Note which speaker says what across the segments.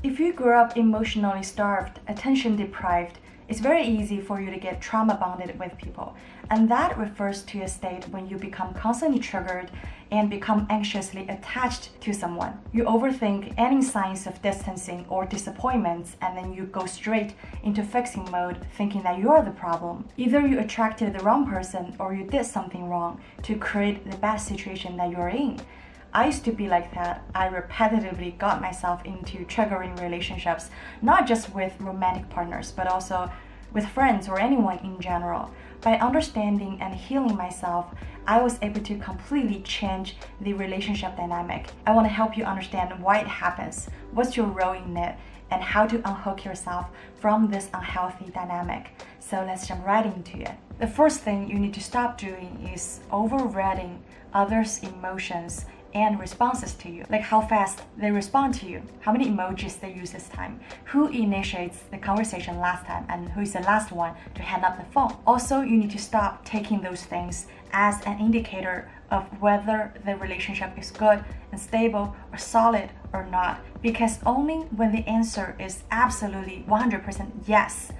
Speaker 1: If you grew up emotionally starved, attention deprived, it's very easy for you to get trauma bonded with people. And that refers to a state when you become constantly triggered and become anxiously attached to someone. You overthink any signs of distancing or disappointments, and then you go straight into fixing mode, thinking that you're the problem. Either you attracted the wrong person or you did something wrong to create the bad situation that you're in. I used to be like that. I repetitively got myself into triggering relationships, not just with romantic partners, but also with friends or anyone in general. By understanding and healing myself, I was able to completely change the relationship dynamic. I want to help you understand why it happens, what's your role in it, and how to unhook yourself from this unhealthy dynamic. So let's jump right into it. The first thing you need to stop doing is overreading others' emotions and responses to you, like how fast they respond to you, how many emojis they use this time, who initiates the conversation last time, and who is the last one to hang up the phone. Also, you need to stop taking those things as an indicator of whether the relationship is good and stable or solid or not, because only when the answer is absolutely 100% yes,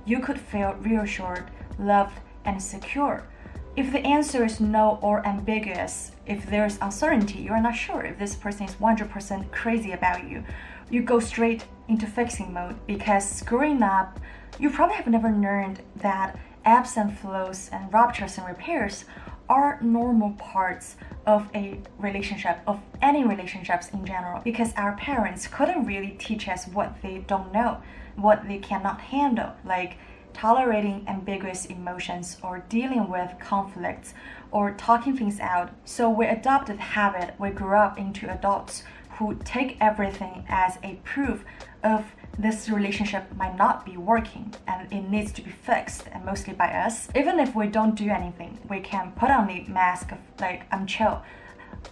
Speaker 1: you could feel reassured, loved, and secure. If the answer is no or ambiguous, if there's uncertainty, you're not sure if this person is 100% crazy about you, you go straight into fixing mode, because growing up, you probably have never learned that ebbs and flows and ruptures and repairs are normal parts of a relationship, of any relationships in general, because our parents couldn't really teach us what they don't know, what they cannot handle, like tolerating ambiguous emotions or dealing with conflicts or talking things out. So we adopted the habit, we grew up into adults who take everything as a proof of this relationship might not be working and it needs to be fixed, and mostly by us. Even if we don't do anything, we can put on the mask of like, I'm chill,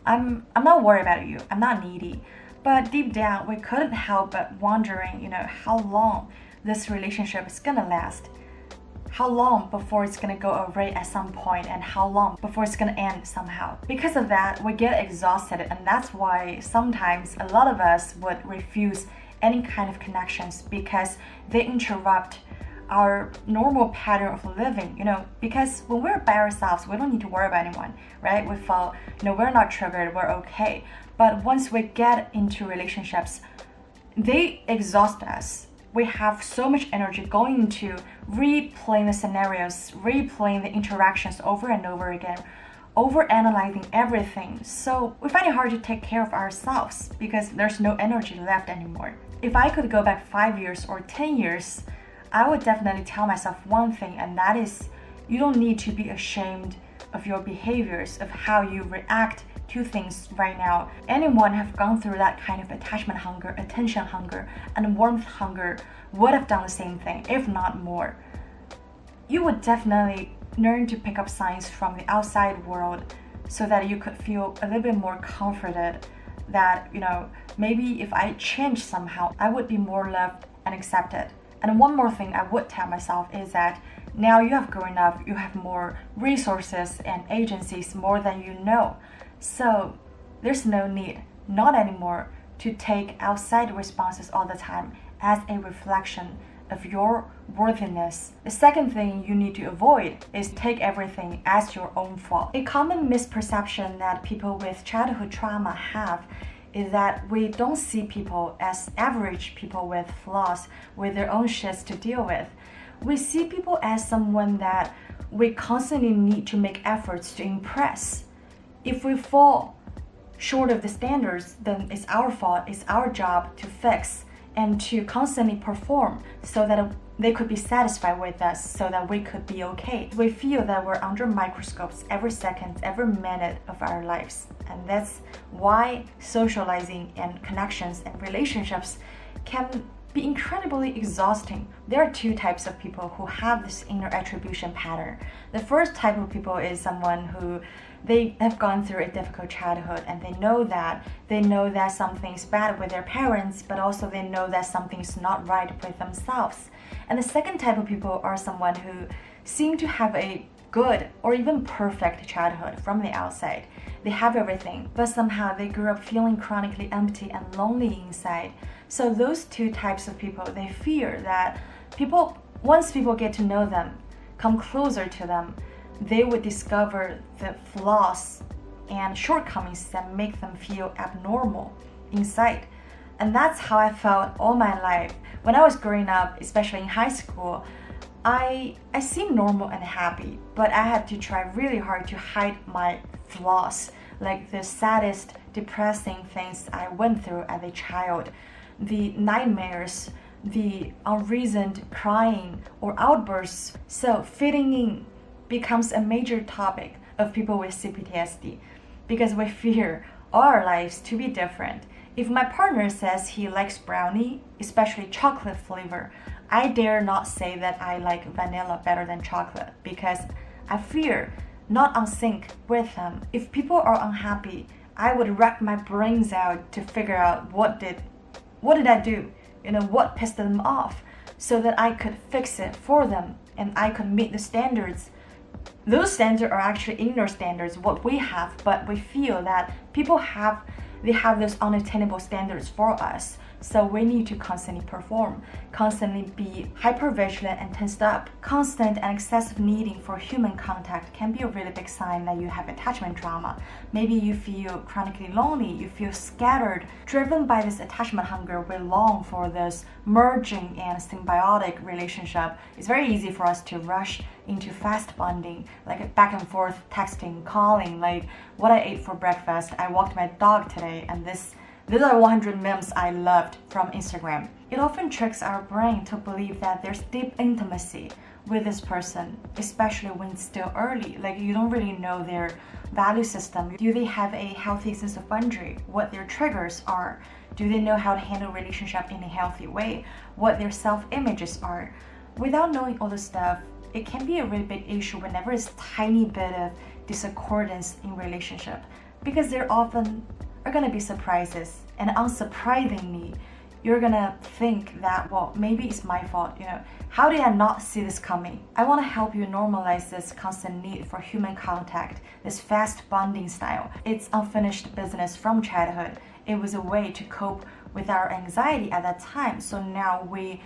Speaker 1: I'm not worried about you, I'm not needy. But deep down, we couldn't help but wondering, how long this relationship is gonna last, how long before it's gonna go away at some point, and how long before it's gonna end somehow. Because of that, we get exhausted, and that's why sometimes a lot of us would refuse any kind of connections, because they interrupt our normal pattern of living, because when we're by ourselves, we don't need to worry about anyone, right? We feel, we're not triggered, we're okay. But once we get into relationships, they exhaust us. We have so much energy going into replaying the scenarios, replaying the interactions over and over again, overanalyzing everything. So we find it hard to take care of ourselves because there's no energy left anymore. If I could go back 5 years or 10 years, I would definitely tell myself one thing, and that is, you don't need to be ashamed of your behaviors, of how you react to things right now. Anyone have gone through that kind of attachment hunger, attention hunger, and warmth hunger would have done the same thing, if not more. You would definitely learn to pick up signs from the outside world so that you could feel a little bit more comforted that, maybe if I change somehow, I would be more loved and accepted. And one more thing I would tell myself is that now you have grown up, you have more resources and agencies, more than you know. So there's no need, not anymore, to take outside responses all the time as a reflection of your worthiness. The second thing you need to avoid is take everything as your own fault. A common misperception that people with childhood trauma have is that we don't see people as average people with flaws, with their own shits to deal with. We see people as someone that we constantly need to make efforts to impress. If we fall short of the standards, then it's our fault, it's our job to fix and to constantly perform so that they could be satisfied with us, so that we could be okay. We feel that we're under microscopes every second, every minute of our lives. And that's why socializing and connections and relationships can be incredibly exhausting. There are two types of people who have this inner attribution pattern. The first type of people is someone who they have gone through a difficult childhood, and they know that something's bad with their parents, but also they know that something's not right with themselves. And the second type of people are someone who seem to have a good or even perfect childhood from the outside. They have everything, but somehow they grew up feeling chronically empty and lonely inside. So those two types of people, they fear that once people get to know them, come closer to them, they would discover the flaws and shortcomings that make them feel abnormal inside. And that's how I felt all my life. When I was growing up, especially in high school, I seemed normal and happy, but I had to try really hard to hide my flaws, like the saddest, depressing things I went through as a child, the nightmares, the unreasoned crying or outbursts. So fitting in becomes a major topic of people with CPTSD because we fear our lives to be different. If my partner says he likes brownie, especially chocolate flavor, I dare not say that I like vanilla better than chocolate because I fear not on sync with them. If people are unhappy, I would rack my brains out to figure out what did I do, what pissed them off, so that I could fix it for them and I could meet the standards. Those standards are actually inner standards, what we have, but we feel that people have those unattainable standards for us. So we need to constantly perform, constantly be hypervigilant and tensed up. Constant and excessive needing for human contact can be a really big sign that you have attachment trauma. Maybe you feel chronically lonely, you feel scattered. Driven by this attachment hunger, we long for this merging and symbiotic relationship. It's very easy for us to rush into fast bonding, like back and forth texting, calling, like what I ate for breakfast, I walked my dog today, and these are 100 memes I loved from Instagram. It often tricks our brain to believe that there's deep intimacy with this person, especially when it's still early. Like you don't really know their value system. Do they have a healthy sense of boundary? What their triggers are? Do they know how to handle relationship in a healthy way? What their self-images are? Without knowing all this stuff, it can be a really big issue whenever it's tiny bit of discordance in relationship, because there often are gonna be surprises, and unsurprisingly, you're gonna think that, well, maybe it's my fault, how did I not see this coming? I wanna help you normalize this constant need for human contact, this fast bonding style. It's unfinished business from childhood. It was a way to cope with our anxiety at that time, so now we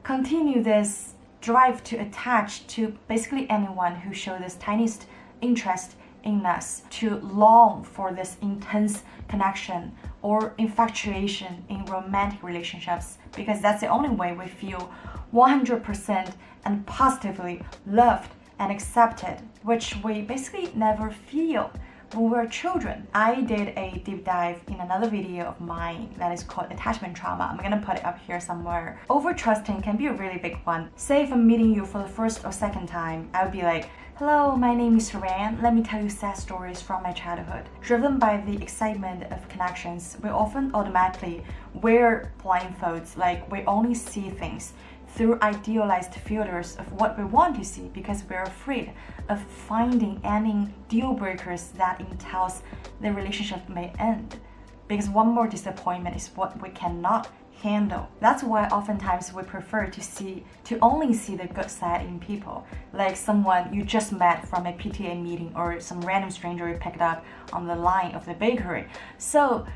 Speaker 1: continue this drive to attach to basically anyone who shows this tiniest interest in us, to long for this intense connection or infatuation in romantic relationships, because that's the only way we feel 100% and positively loved and accepted, which we basically never feel when we're children. I did a deep dive in another video of mine that is called attachment trauma. I'm gonna put it up here somewhere. Overtrusting can be a really big one. Say if I'm meeting you for the first or second time, I would be like, hello, my name is Ran. Let me tell you sad stories from my childhood. Driven by the excitement of connections, we often automatically wear blindfolds, like we only see things through idealized filters of what we want to see because we're afraid of finding any deal breakers that entails the relationship may end. Because one more disappointment is what we cannot handle. That's why oftentimes we prefer to only see the good side in people, like someone you just met from a PTA meeting or some random stranger you picked up on the line of the bakery. So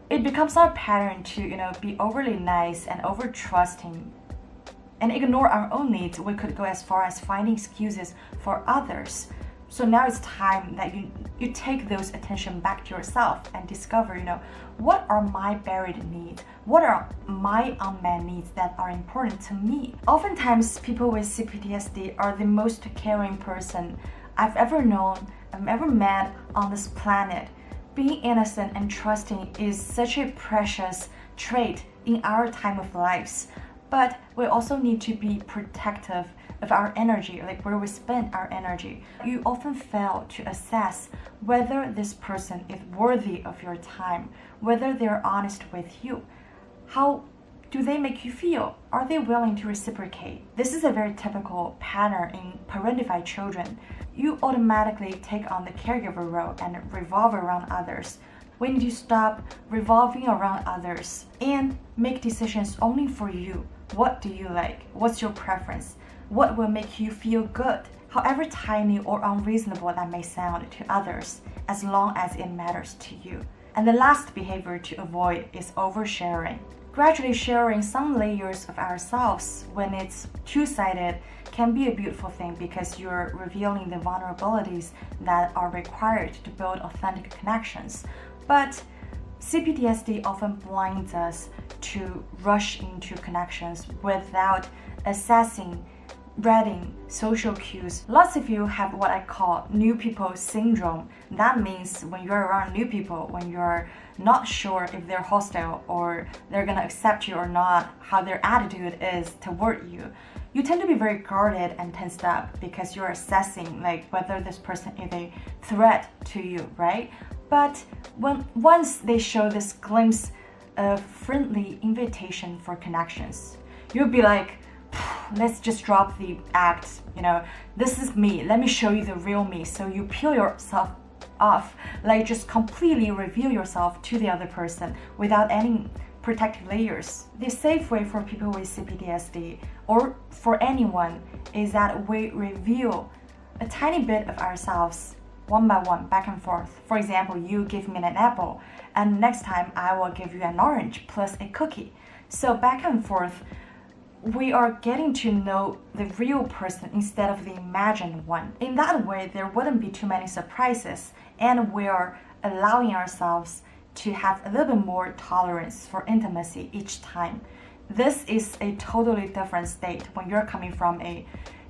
Speaker 1: it becomes our pattern to be overly nice and over trusting and ignore our own needs. We could go as far as finding excuses for others. So now it's time that you take those attention back to yourself and discover, what are my buried needs? What are my unmet needs that are important to me? Oftentimes, people with CPTSD are the most caring person I've ever known, I've ever met on this planet. Being innocent and trusting is such a precious trait in our time of lives. But we also need to be protective of our energy, like where we spend our energy. You often fail to assess whether this person is worthy of your time, whether they're honest with you. How do they make you feel? Are they willing to reciprocate? This is a very typical pattern in parentified children. You automatically take on the caregiver role and revolve around others. We need to stop revolving around others and make decisions only for you. What do you like? What's your preference? What will make you feel good? However tiny or unreasonable that may sound to others, as long as it matters to you. And the last behavior to avoid is oversharing. gradually sharing some layers of ourselves when it's two-sided can be a beautiful thing because you're revealing the vulnerabilities that are required to build authentic connections. But CPTSD often blinds us to rush into connections without assessing, reading social cues. Lots of you have what I call new people syndrome. That means when you're around new people, when you're not sure if they're hostile or they're gonna accept you or not, how their attitude is toward you, you tend to be very guarded and tensed up because you're assessing like whether this person is a threat to you, right? But once they show this glimpse of friendly invitation for connections, you'll be like, let's just drop the act, this is me, let me show you the real me. So you peel yourself off, like just completely reveal yourself to the other person without any protective layers. The safe way for people with CPTSD or for anyone is that we reveal a tiny bit of ourselves one by one, back and forth. For example, you give me an apple and next time I will give you an orange plus a cookie. So back and forth, we are getting to know the real person instead of the imagined one. In that way, there wouldn't be too many surprises, and we are allowing ourselves to have a little bit more tolerance for intimacy each time. This is a totally different state when you're coming from a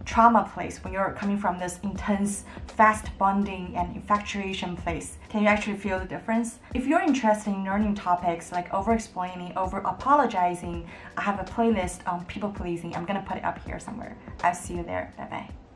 Speaker 1: trauma place, when you're coming from this intense, fast bonding and infatuation place. Can you actually feel the difference? If you're interested in learning topics like over-explaining, over-apologizing, I have a playlist on people pleasing. I'm gonna put it up here somewhere. I'll see you there. Bye-bye.